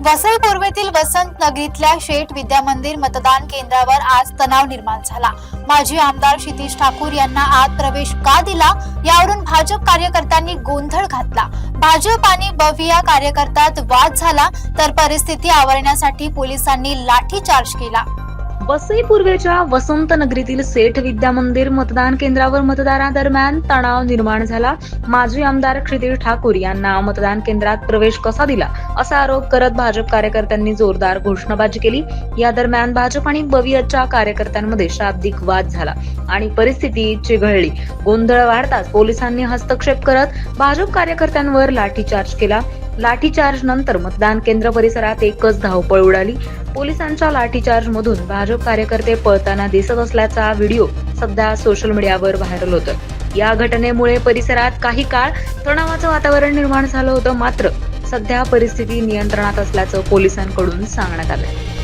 वसई पूर्वेतील वसंत नगरीतल्या शेठ विद्या मंदिर मतदान केंद्रावर आज तणाव निर्माण झाला। माजी आमदार क्षितिज ठाकूर यांना आत प्रवेश का दिला यावरून भाजप कार्यकर्त्यांनी गोंधळ घातला। भाजप आणि बविया कार्यकर्त्यात वाद झाला तर परिस्थिती आवरण्यासाठी पोलिसांनी लाठीचार्ज केला। वसई पूर्वेच्या वसंत नगरीतील सेठ विद्या मंदिर मतदान केंद्रावर मतदानादरम्यान तणाव निर्माण झाला। माजी आमदार क्षितिज ठाकूर यांना मतदान केंद्रात प्रवेश कसा दिला असा आरोप करत भाजप कार्यकर्त्यांनी जोरदार घोषणाबाजी केली। या दरम्यान भाजप आणि बवियाच्या कार्यकर्त्यांमध्ये शाब्दिक वाद झाला आणि परिस्थिती चिघळली। गोंधळ वाढताच पोलिसांनी हस्तक्षेप करत भाजप कार्यकर्त्यांवर लाठीचार्ज केला। लाठीचार्ज नंतर मतदान केंद्र परिसरात एकच धावपळ उडाली। पोलिसांच्या लाठीचार्ज मधून भाजप कार्यकर्ते पळताना दिसत असल्याचा व्हिडिओ सध्या सोशल मीडियावर व्हायरल होतोय। या घटनेमुळे परिसरात काही काळ तणावाचं वातावरण निर्माण झालं होतं, मात्र सध्या परिस्थिती नियंत्रणात असल्याचं पोलिसांकडून सांगण्यात आलंय।